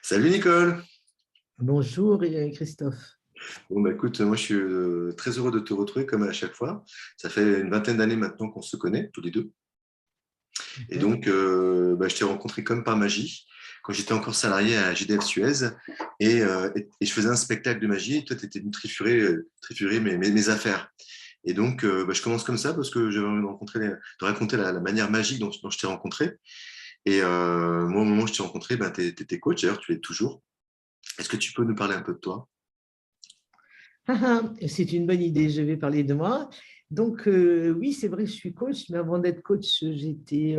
Salut Nicole. Bonjour Christophe. Bon bah écoute, moi je suis très heureux de te retrouver comme à chaque fois. Ça fait une vingtaine d'années maintenant qu'on se connaît tous les deux. Et Mhm. donc je t'ai rencontré comme par magie quand j'étais encore salarié à GDF Suez et je faisais un spectacle de magie et toi tu étais venu triturer mes affaires. Et donc je commence comme ça parce que j'avais envie de raconter la manière magique dont je t'ai rencontré. Et moi au moment où je t'ai rencontré, tu étais coach, d'ailleurs tu l'es toujours. Est-ce que tu peux nous parler un peu de toi? C'est une bonne idée, je vais parler de moi. Donc oui, c'est vrai, je suis coach, mais avant d'être coach, j'étais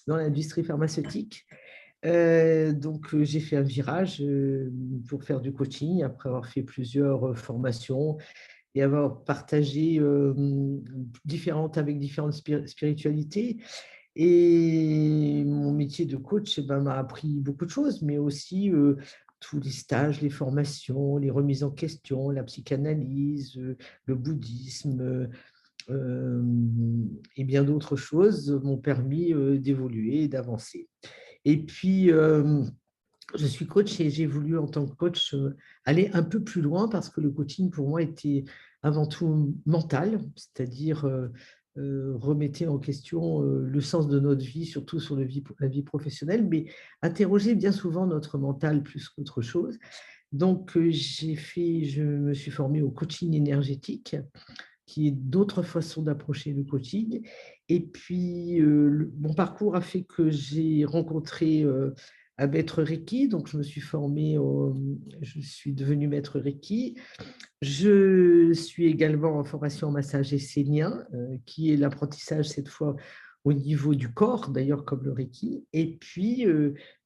dans l'industrie pharmaceutique. J'ai fait un virage pour faire du coaching, après avoir fait plusieurs formations et avoir partagé avec différentes spiritualités. Et mon métier de coach m'a appris beaucoup de choses, mais aussi tous les stages, les formations, les remises en question, la psychanalyse, le bouddhisme euh, et bien d'autres choses m'ont permis d'évoluer et d'avancer. Et puis, je suis coach et j'ai voulu, en tant que coach, aller un peu plus loin parce que le coaching, pour moi, était avant tout mental, c'est-à-dire remettre en question le sens de notre vie, surtout sur la vie professionnelle, mais interroger bien souvent notre mental plus qu'autre chose. Donc, je me suis formé au coaching énergétique, qui est d'autres façons d'approcher le coaching. Et puis, mon parcours a fait que j'ai rencontré un maître Reiki, donc je me suis formée, je suis devenue maître Reiki. Je suis également en formation en massage essénien, qui est l'apprentissage cette fois au niveau du corps, d'ailleurs comme le Reiki. Et puis,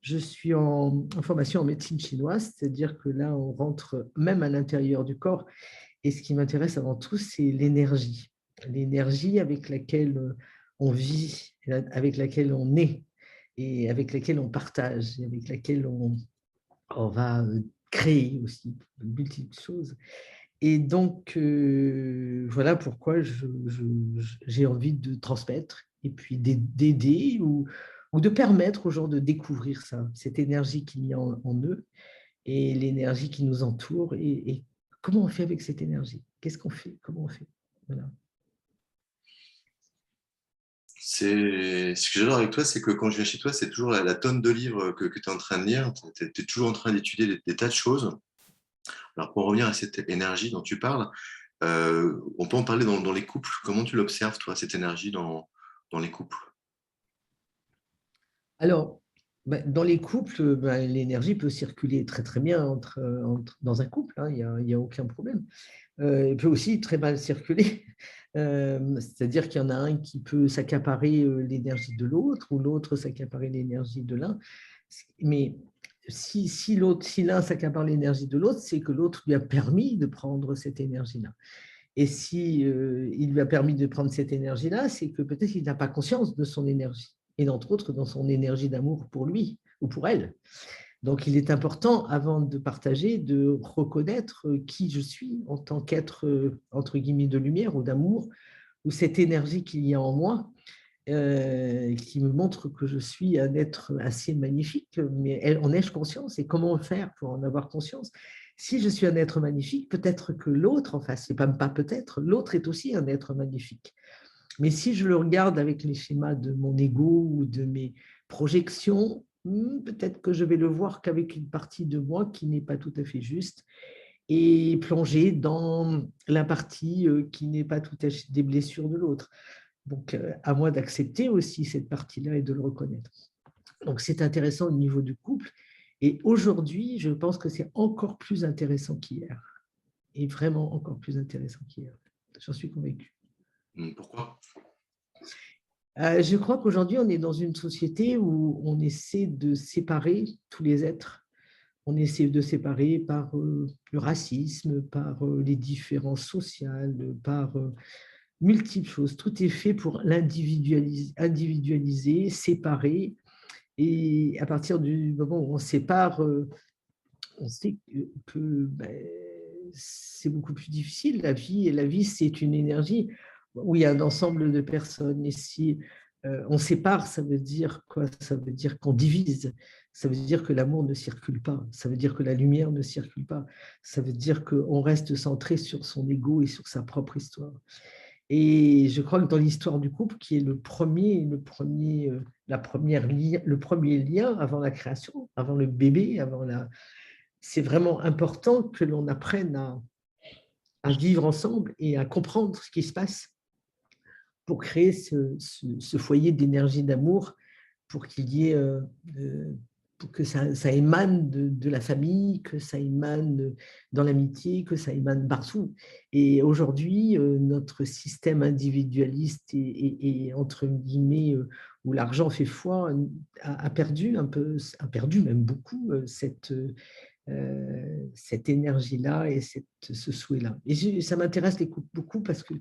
je suis en formation en médecine chinoise, c'est-à-dire que là, on rentre même à l'intérieur du corps et ce qui m'intéresse avant tout, c'est l'énergie. L'énergie avec laquelle on vit, avec laquelle on est, et avec laquelle on partage, et avec laquelle on va créer aussi de multiples choses. Et donc, voilà pourquoi j'ai envie de transmettre et puis d'aider ou de permettre aux gens de découvrir ça, cette énergie qu'il y a en eux et l'énergie qui nous entoure et comment on fait avec cette énergie? Qu'est-ce qu'on fait? Comment on fait? Voilà. Ce que j'adore avec toi, c'est que quand je viens chez toi, c'est toujours la tonne de livres que tu es en train de lire. Tu es toujours en train d'étudier des tas de choses. Alors, pour revenir à cette énergie dont tu parles, on peut en parler dans les couples. Comment tu l'observes, toi, cette énergie dans les couples? Alors, dans les couples, l'énergie peut circuler très très bien dans un couple, hein, il y a aucun problème. Elle peut aussi très mal circuler, c'est-à-dire qu'il y en a un qui peut s'accaparer l'énergie de l'autre ou l'autre s'accaparer l'énergie de l'un. Mais si l'un s'accapare l'énergie de l'autre, c'est que l'autre lui a permis de prendre cette énergie-là. Et si il lui a permis de prendre cette énergie-là, c'est que peut-être il n'a pas conscience de son énergie, et d'entre autres dans son énergie d'amour pour lui ou pour elle. Donc il est important, avant de partager, de reconnaître qui je suis en tant qu'être, entre guillemets, de lumière ou d'amour, ou cette énergie qu'il y a en moi, qui me montre que je suis un être assez magnifique, mais en ai-je conscience et comment faire pour en avoir conscience? Si je suis un être magnifique, peut-être que l'autre en face, c'est pas peut-être, l'autre est aussi un être magnifique. Mais si je le regarde avec les schémas de mon ego ou de mes projections, peut-être que je vais le voir qu'avec une partie de moi qui n'est pas tout à fait juste et plonger dans la partie qui n'est pas tout à fait des blessures de l'autre. Donc, à moi d'accepter aussi cette partie-là et de le reconnaître. Donc, c'est intéressant au niveau du couple. Et aujourd'hui, je pense que c'est encore plus intéressant qu'hier. Et vraiment encore plus intéressant qu'hier. J'en suis convaincue. Pourquoi? Je crois qu'aujourd'hui, on est dans une société où on essaie de séparer tous les êtres. On essaie de séparer par le racisme, par les différences sociales, par multiples choses. Tout est fait pour l'individualiser, séparer. Et à partir du moment où on sépare, on sait c'est beaucoup plus difficile. La vie, c'est une énergie où il y a un ensemble de personnes. Et si on sépare, ça veut dire quoi? Ça veut dire qu'on divise. ça veut dire que l'amour ne circule pas, ça veut dire que la lumière ne circule pas, ça veut dire qu'on reste centré sur son ego et sur sa propre histoire. Et je crois que dans l'histoire du couple, qui est le premier lien avant la création, avant le bébé, c'est vraiment important que l'on apprenne à vivre ensemble et à comprendre ce qui se passe pour créer ce foyer d'énergie, d'amour, pour qu'il y ait, pour que ça émane de la famille, que ça émane dans l'amitié, que ça émane partout. Et aujourd'hui, notre système individualiste et entre guillemets, où l'argent fait foi, a perdu un peu, a perdu même beaucoup cette énergie-là et ce souhait-là. Et ça m'intéresse les couples beaucoup parce que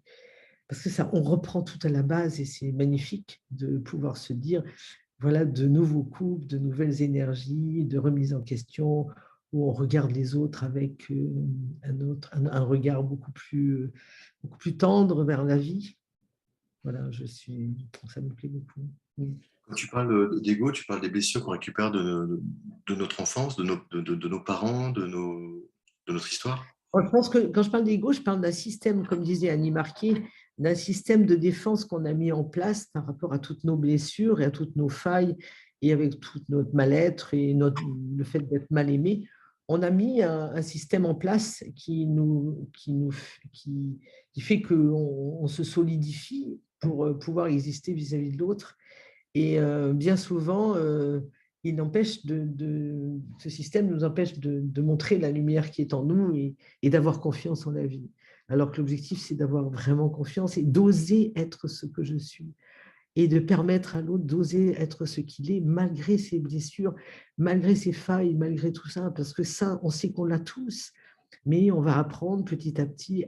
ça, on reprend tout à la base et c'est magnifique de pouvoir se dire, voilà, de nouveaux couples, de nouvelles énergies, de remise en question, où on regarde les autres avec un regard beaucoup plus tendre vers la vie. Voilà, ça me plaît beaucoup. Oui. Quand tu parles d'ego, tu parles des blessures qu'on récupère de notre enfance, de nos parents, de notre histoire. Je pense que quand je parle d'ego, je parle d'un système, comme disait Annie Marquet, d'un système de défense qu'on a mis en place par rapport à toutes nos blessures et à toutes nos failles et avec tout notre mal-être et le fait d'être mal aimé. On a mis un système en place qui fait qu'on se solidifie pour pouvoir exister vis-à-vis de l'autre. Et bien souvent, ce système nous empêche de montrer la lumière qui est en nous et d'avoir confiance en la vie. Alors que l'objectif, c'est d'avoir vraiment confiance et d'oser être ce que je suis et de permettre à l'autre d'oser être ce qu'il est malgré ses blessures, malgré ses failles, malgré tout ça, parce que ça, on sait qu'on l'a tous, mais on va apprendre petit à petit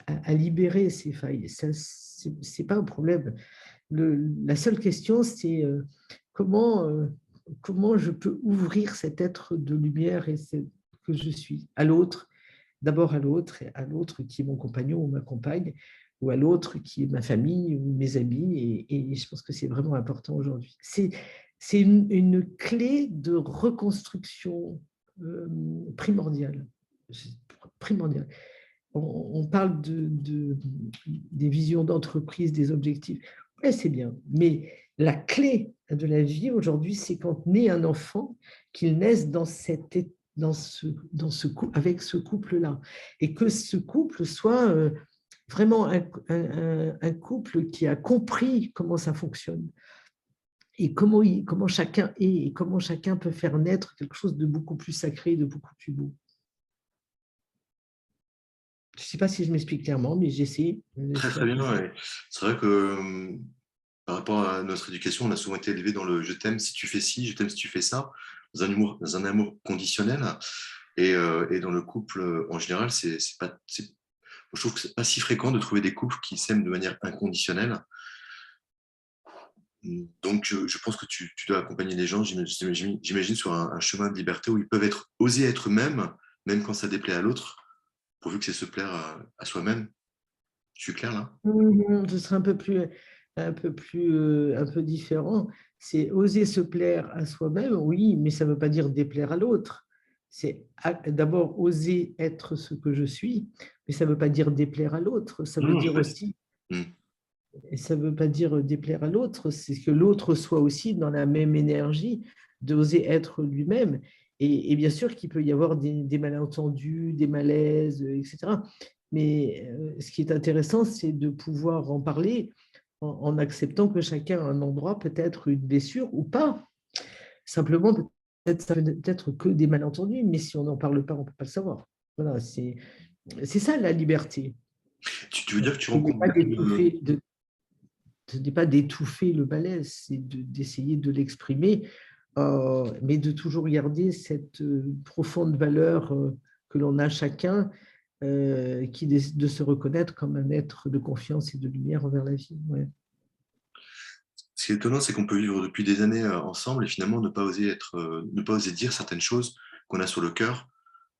à libérer ces failles. Ça, c'est pas un problème. La seule question, c'est comment, comment je peux ouvrir cet être de lumière que je suis à l'autre, d'abord à l'autre qui est mon compagnon ou ma compagne, ou à l'autre qui est ma famille ou mes amis. Et je pense que c'est vraiment important aujourd'hui. C'est une clé de reconstruction primordiale. Primordiale. On parle des visions d'entreprise, des objectifs. Ouais, c'est bien. Mais la clé de la vie aujourd'hui, c'est quand naît un enfant, qu'il naisse avec ce couple-là. Et que ce couple soit vraiment un couple qui a compris comment ça fonctionne et comment chacun est et comment chacun peut faire naître quelque chose de beaucoup plus sacré, de beaucoup plus beau. Je ne sais pas si je m'explique clairement, mais j'essaie. Très, très bien. Ouais. C'est vrai que par rapport à notre éducation, on a souvent été élevé dans le je t'aime si tu fais ci, je t'aime si tu fais ça, dans un amour conditionnel. Et dans le couple, en général, je trouve que c'est pas si fréquent de trouver des couples qui s'aiment de manière inconditionnelle. Donc, je pense que tu dois accompagner les gens, j'imagine, sur un chemin de liberté où ils peuvent oser être eux-mêmes, même quand ça déplaît à l'autre, pourvu que c'est se plaire à soi-même. Je suis clair là? Ce serait un peu différent. C'est oser se plaire à soi-même, oui, mais ça ne veut pas dire déplaire à l'autre. C'est d'abord oser être ce que je suis, mais ça ne veut pas dire déplaire à l'autre. Ça veut dire aussi, et ça ne veut pas dire déplaire à l'autre, c'est que l'autre soit aussi dans la même énergie, d'oser être lui-même. Et bien sûr qu'il peut y avoir des malentendus, des malaises, etc. Mais ce qui est intéressant, c'est de pouvoir en parler en acceptant que chacun a un endroit, peut-être une blessure ou pas. Simplement, peut-être ça peut être que des malentendus, mais si on n'en parle pas, on ne peut pas le savoir. Voilà, c'est ça la liberté. Tu veux dire que tu Ce n'est rencontres pas beaucoup de... d'étouffer le malaise, c'est d'essayer de l'exprimer, mais de toujours garder cette profonde valeur que l'on a chacun, de se reconnaître comme un être de confiance et de lumière envers la vie. Ouais. Ce qui est étonnant, c'est qu'on peut vivre depuis des années ensemble et finalement ne pas oser dire certaines choses qu'on a sur le cœur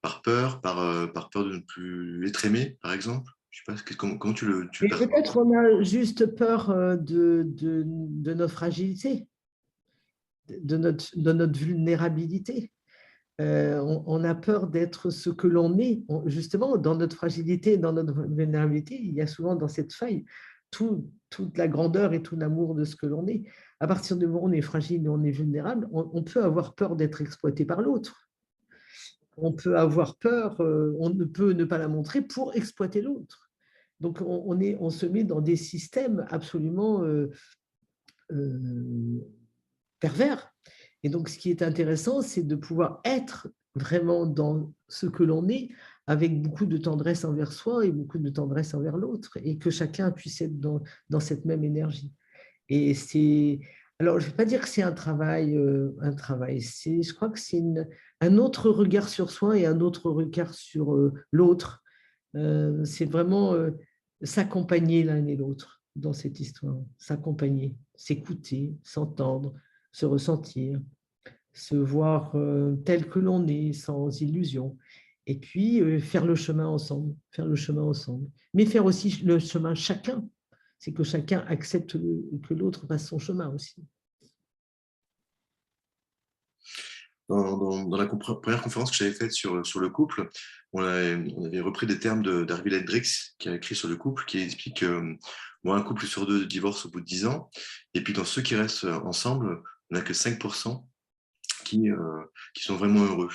par peur de ne plus être aimé, par exemple. Je sais pas, comment tu le Et perçois? peut-être on a juste peur de notre fragilité. de notre vulnérabilité. On a peur d'être ce que l'on est. Justement, dans notre fragilité, dans notre vulnérabilité, il y a souvent dans cette faille toute la grandeur et tout l'amour de ce que l'on est. À partir du moment où on est fragile et on est vulnérable, on peut avoir peur d'être exploité par l'autre. On peut avoir peur, on ne peut ne pas la montrer pour exploiter l'autre. Donc, on se met dans des systèmes absolument pervers. Et donc, ce qui est intéressant, c'est de pouvoir être vraiment dans ce que l'on est, avec beaucoup de tendresse envers soi et beaucoup de tendresse envers l'autre, et que chacun puisse être dans cette même énergie. Et c'est, alors, je ne vais pas dire que c'est un travail, je crois que c'est un autre regard sur soi et un autre regard sur l'autre. C'est vraiment s'accompagner l'un et l'autre dans cette histoire, s'accompagner, s'écouter, s'entendre, se ressentir, se voir tel que l'on est, sans illusion, et puis faire le chemin ensemble, mais faire aussi le chemin chacun. C'est que chacun accepte que l'autre fasse son chemin aussi. Dans la première conférence que j'avais faite sur le couple, on avait repris des termes d'Harvey Hendricks, qui a écrit sur le couple, qui explique que un couple sur deux divorce au bout de 10 ans, et puis dans ceux qui restent ensemble, on n'a que 5% qui sont vraiment heureux.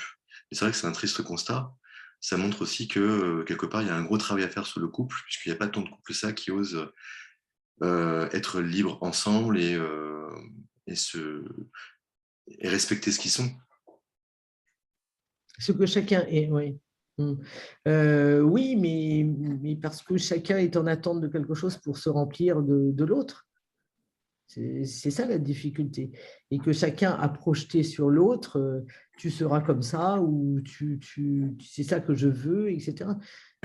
Et c'est vrai que c'est un triste constat. Ça montre aussi que quelque part, il y a un gros travail à faire sur le couple, puisqu'il n'y a pas tant de couples ça qui osent être libres ensemble et respecter ce qu'ils sont. Ce que chacun est, oui. Oui, mais parce que chacun est en attente de quelque chose pour se remplir de l'autre. C'est ça la difficulté. Et que chacun a projeté sur l'autre, tu seras comme ça, ou c'est ça que je veux, etc.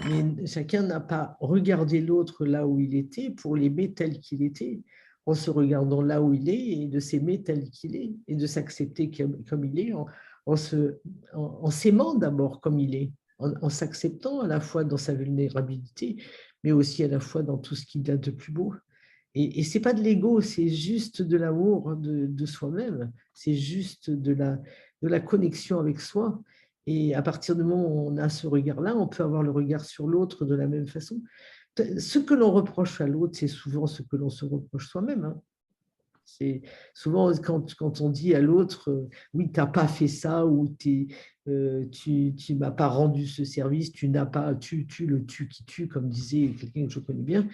Mais chacun n'a pas regardé l'autre là où il était pour l'aimer tel qu'il était, en se regardant là où il est et de s'aimer tel qu'il est et de s'accepter comme il est, en s'aimant d'abord comme il est, en s'acceptant à la fois dans sa vulnérabilité, mais aussi à la fois dans tout ce qu'il a de plus beau. Et ce n'est pas de l'ego, c'est juste de l'amour de soi-même, c'est juste de la connexion avec soi. Et à partir du moment où on a ce regard-là, on peut avoir le regard sur l'autre de la même façon. Ce que l'on reproche à l'autre, c'est souvent ce que l'on se reproche soi-même. Hein. C'est souvent quand on dit à l'autre, oui, tu n'as pas fait ça, ou tu ne m'as pas rendu ce service, tu n'as pas, tu le tu qui tue, comme disait quelqu'un que je connais bien.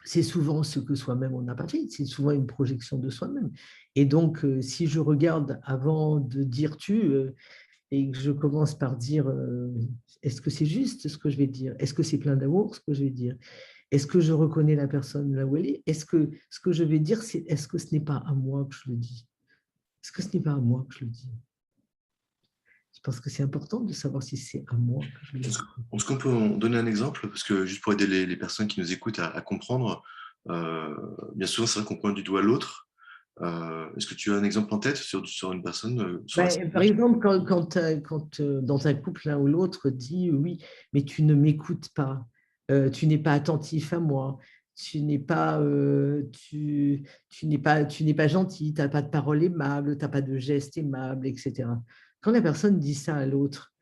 C'est souvent ce que soi-même on n'a pas fait, c'est souvent une projection de soi-même. Et donc, si je regarde avant de dire tu, et que je commence par dire, est-ce que c'est juste ce que je vais dire? Est-ce que c'est plein d'amour ce que je vais dire? Est-ce que je reconnais la personne là où elle est? Est-ce que ce que je vais dire, est-ce que ce n'est pas à moi que je le dis? Est-ce que ce n'est pas à moi que je le dis? Je pense que c'est important de savoir si c'est à moi que je le dis. Est-ce qu'on peut donner un exemple? Parce que juste pour aider les personnes qui nous écoutent à comprendre, bien souvent, c'est vrai qu'on pointe du doigt l'autre. Est-ce que tu as un exemple en tête sur une personne Par exemple, quand dans un couple, l'un ou l'autre dit oui, mais tu ne m'écoutes pas, tu n'es pas attentif à moi, tu n'es pas, tu n'es pas gentil, tu n'as pas de paroles aimables, tu n'as pas de gestes aimables, etc. Quand la personne dit ça à l'autre,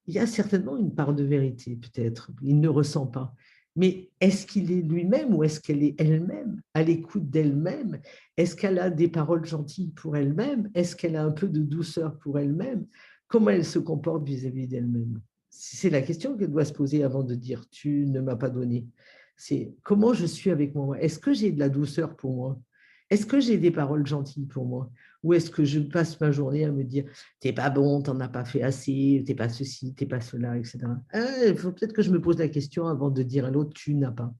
il y a certainement une part de vérité, peut-être. Il ne ressent pas. Mais est-ce qu'il est lui-même ou est-ce qu'elle est elle-même, à l'écoute d'elle-même? Est-ce qu'elle a des paroles gentilles pour elle-même? Est-ce qu'elle a un peu de douceur pour elle-même? Comment elle se comporte vis-à-vis d'elle-même? C'est la question qu'elle doit se poser avant de dire « tu ne m'as pas donné ». C'est comment je suis avec moi. Est-ce que j'ai de la douceur pour moi? Est-ce que j'ai des paroles gentilles pour moi? Ou est-ce que je passe ma journée à me dire « t'es pas bon, t'en as pas fait assez, t'es pas ceci, t'es pas cela, etc. » Il faut peut-être que je me pose la question avant de dire à l'autre « tu n'as pas ».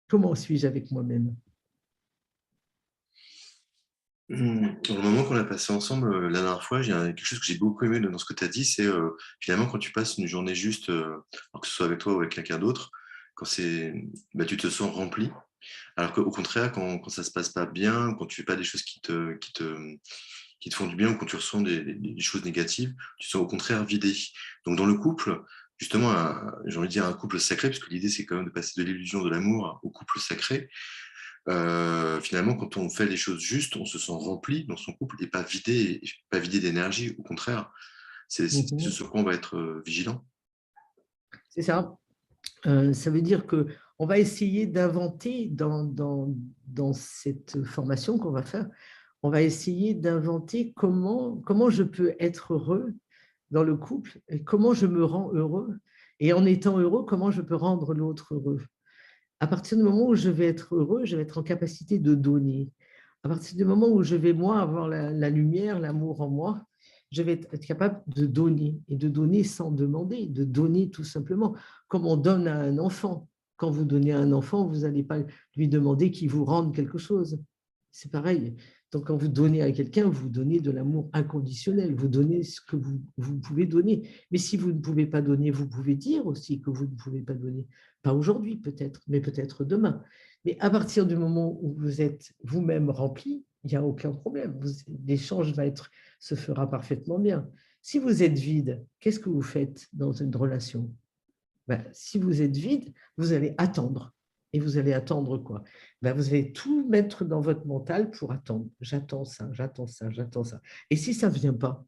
Comment suis-je avec moi-même? Au moment qu'on a passé ensemble la dernière fois, il y a quelque chose que j'ai beaucoup aimé dans ce que tu as dit, c'est finalement quand tu passes une journée juste, alors que ce soit avec toi ou avec quelqu'un d'autre, quand tu te sens rempli. Alors qu'au contraire, quand ça se passe pas bien, quand tu fais pas des choses qui te font du bien, ou quand tu ressens des choses négatives, tu te sens au contraire vidé. Donc dans le couple, justement, j'ai envie de dire un couple sacré, puisque l'idée c'est quand même de passer de l'illusion de l'amour au couple sacré. finalement, quand on fait les choses justes, on se sent rempli dans son couple et pas vidé d'énergie. Au contraire, c'est ce Mhm. sur quoi on va être vigilant. C'est ça. Ça veut dire qu'on va essayer d'inventer dans cette formation qu'on va faire, on va essayer d'inventer comment je peux être heureux dans le couple et comment je me rends heureux. Et en étant heureux, comment je peux rendre l'autre heureux. À partir du moment où je vais être heureux, je vais être en capacité de donner. À partir du moment où je vais, moi, avoir la lumière, l'amour en moi, je vais être capable de donner et de donner sans demander, de donner tout simplement, comme on donne à un enfant. Quand vous donnez à un enfant, vous n'allez pas lui demander qu'il vous rende quelque chose. C'est pareil. Donc, quand vous donnez à quelqu'un, vous donnez de l'amour inconditionnel, vous donnez ce que vous pouvez donner. Mais si vous ne pouvez pas donner, vous pouvez dire aussi que vous ne pouvez pas donner. Pas aujourd'hui peut-être, mais peut-être demain. Mais à partir du moment où vous êtes vous-même rempli, il n'y a aucun problème. L'échange se fera parfaitement bien. Si vous êtes vide, qu'est-ce que vous faites dans une relation? Si vous êtes vide, vous allez attendre. Et vous allez attendre quoi? Vous allez tout mettre dans votre mental pour attendre. J'attends ça, j'attends ça, j'attends ça. Et si ça ne vient pas,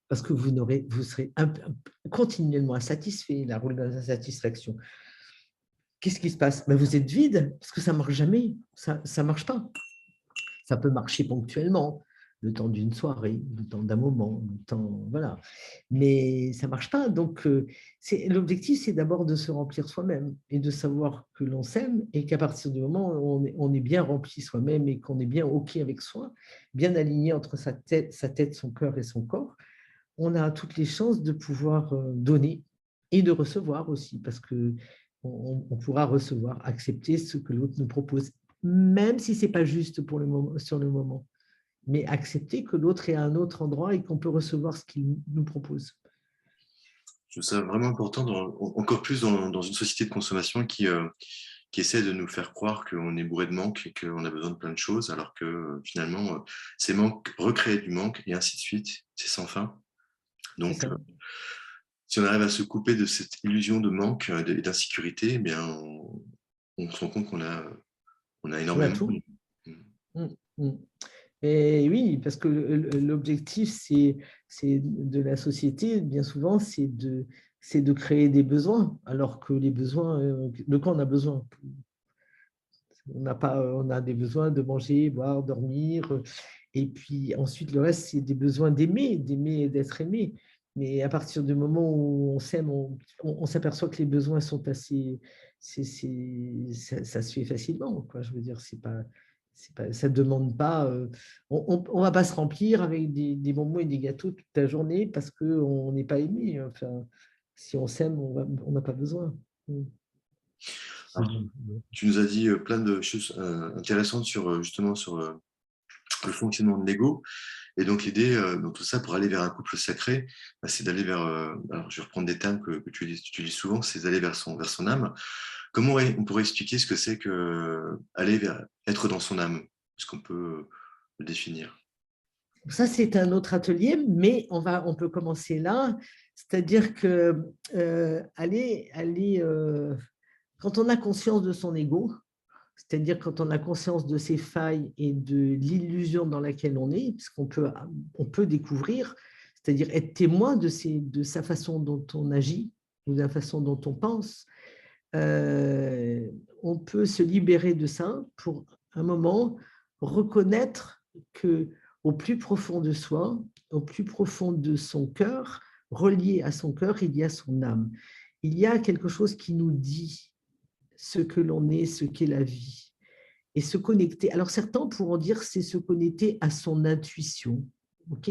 parce que vous serez continuellement insatisfait, la roue de l'insatisfaction. Qu'est-ce qui se passe? Vous êtes vide, parce que ça ne marche jamais, ça ne marche pas. Ça peut marcher ponctuellement, le temps d'une soirée, le temps d'un moment, le temps, voilà. Mais ça ne marche pas. Donc, l'objectif, c'est d'abord de se remplir soi-même et de savoir que l'on s'aime et qu'à partir du moment où on est bien rempli soi-même et qu'on est bien OK avec soi, bien aligné entre sa tête, son cœur et son corps, on a toutes les chances de pouvoir donner et de recevoir aussi, parce que on pourra recevoir, accepter ce que l'autre nous propose, même si ce n'est pas juste pour le moment, sur le moment, mais accepter que l'autre est à un autre endroit et qu'on peut recevoir ce qu'il nous propose. Je trouve ça vraiment important, encore plus dans une société de consommation qui essaie de nous faire croire qu'on est bourré de manque et qu'on a besoin de plein de choses, alors que finalement, ces manques recréent du manque et ainsi de suite. C'est sans fin. C'est Donc, ça. si on arrive à se couper de cette illusion de manque et d'insécurité, eh bien, on se rend compte on a On a énormément. tout. Mm, mm. Et oui, parce que l'objectif, c'est de la société, bien souvent, c'est de créer des besoins, alors que les besoins, de quoi on a besoin? On a des besoins de manger, boire, dormir. Et puis ensuite, le reste, c'est des besoins d'aimer et d'être aimé. Mais à partir du moment où on s'aime, on s'aperçoit que les besoins sont assez. Ça se fait facilement, quoi. Je veux dire, ça ne demande pas. On ne va pas se remplir avec des bonbons et des gâteaux toute la journée parce qu'on n'est pas aimé. Enfin, si on s'aime, on n'a pas besoin. Alors, tu nous as dit plein de choses intéressantes justement sur le fonctionnement de l'ego. Et donc, l'idée dans tout ça, pour aller vers un couple sacré, c'est d'aller vers, alors je vais reprendre des termes que tu dis souvent, c'est d'aller vers son âme. Comment on pourrait expliquer ce que c'est que aller vers être dans son âme? Est-ce qu'on peut le définir? Ça, c'est un autre atelier, mais on peut commencer là. C'est-à-dire que quand on a conscience de son ego, c'est-à-dire quand on a conscience de ses failles et de l'illusion dans laquelle on est, parce on peut découvrir, c'est-à-dire être témoin de sa façon dont on agit ou de la façon dont on pense, on peut se libérer de ça pour un moment reconnaître que au plus profond de soi, au plus profond de son cœur, relié à son cœur, il y a son âme. Il y a quelque chose qui nous dit ce que l'on est, ce qu'est la vie. Et se connecter. Alors certains pourront dire c'est se connecter à son intuition, ok?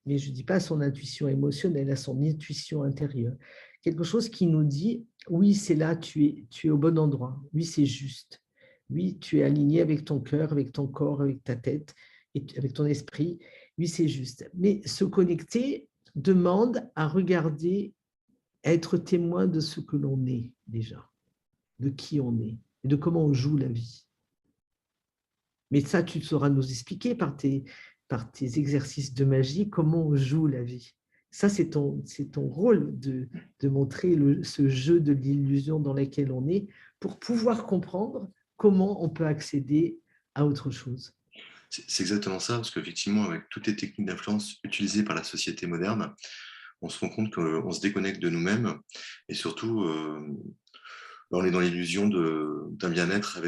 Mais je ne dis pas à son intuition émotionnelle, à son intuition intérieure. Quelque chose qui nous dit oui, c'est là, tu es au bon endroit. Oui, c'est juste. Oui, tu es aligné avec ton cœur, avec ton corps, avec ta tête, et avec ton esprit. Oui, c'est juste. Mais se connecter demande à regarder, à être témoin de ce que l'on est déjà, de qui on est et de comment on joue la vie. Mais ça, tu sauras nous expliquer par tes exercices de magie comment on joue la vie. Ça, c'est ton rôle de montrer ce jeu de l'illusion dans lequel on est pour pouvoir comprendre comment on peut accéder à autre chose. C'est exactement ça, parce qu'effectivement, avec toutes les techniques d'influence utilisées par la société moderne, on se rend compte qu'on se déconnecte de nous-mêmes et surtout, on est dans l'illusion d'un bien-être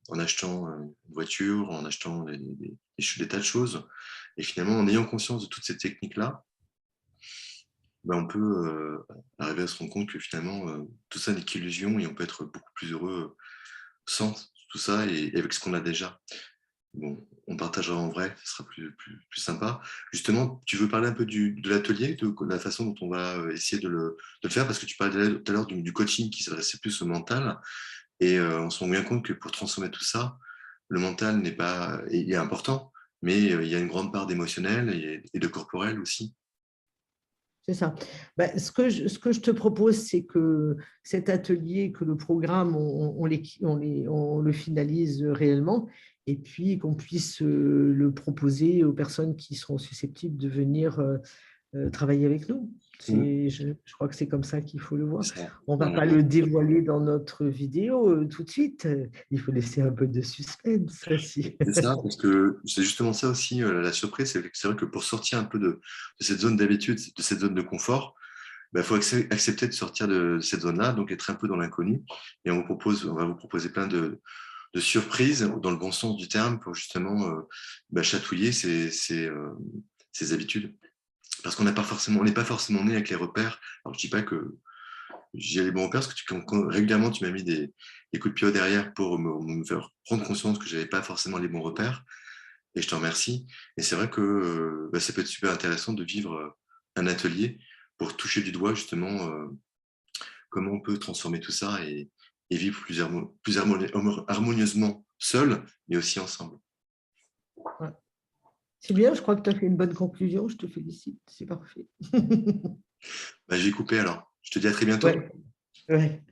en achetant une voiture, en achetant des tas de choses. Et finalement, en ayant conscience de toutes ces techniques-là, ben, on peut arriver à se rendre compte que finalement, tout ça n'est qu'illusion et on peut être beaucoup plus heureux sans tout ça et avec ce qu'on a déjà. Bon, on partagera en vrai, ce sera plus sympa. Justement, tu veux parler un peu de l'atelier, de la façon dont on va essayer de le faire, parce que tu parlais tout à l'heure du coaching qui s'adressait plus au mental, et on se rend bien compte que pour transformer tout ça, le mental n'est pas, il est important, mais il y a une grande part d'émotionnel et de corporel aussi. C'est ça. Ben, ce que je te propose, c'est que cet atelier, que le programme, on le finalise réellement et puis qu'on puisse le proposer aux personnes qui seront susceptibles de venir travailler avec nous. Mhm. Je crois que c'est comme ça qu'il faut le voir. C'est ça. On ne va pas le dévoiler dans notre vidéo tout de suite. Il faut laisser un peu de suspense aussi. C'est ça, parce que c'est justement ça aussi, la surprise, c'est vrai que pour sortir un peu de cette zone d'habitude, de cette zone de confort, il faut accepter de sortir de cette zone-là, donc être un peu dans l'inconnu. Et on va vous proposer plein de surprises, dans le bon sens du terme, pour justement chatouiller ces habitudes. Parce qu'on n'est pas forcément né avec les repères. Alors, je dis pas que j'ai les bons repères, parce que régulièrement, tu m'as mis des coups de pied au derrière pour me faire prendre conscience que je n'avais pas forcément les bons repères. Et je te remercie. Et c'est vrai que ça peut être super intéressant de vivre un atelier pour toucher du doigt justement comment on peut transformer tout ça et vivre harmonieusement seul, mais aussi ensemble. Ouais. C'est bien, je crois que tu as fait une bonne conclusion. Je te félicite. C'est parfait. Je vais couper alors. Je te dis à très bientôt. Ouais, ouais.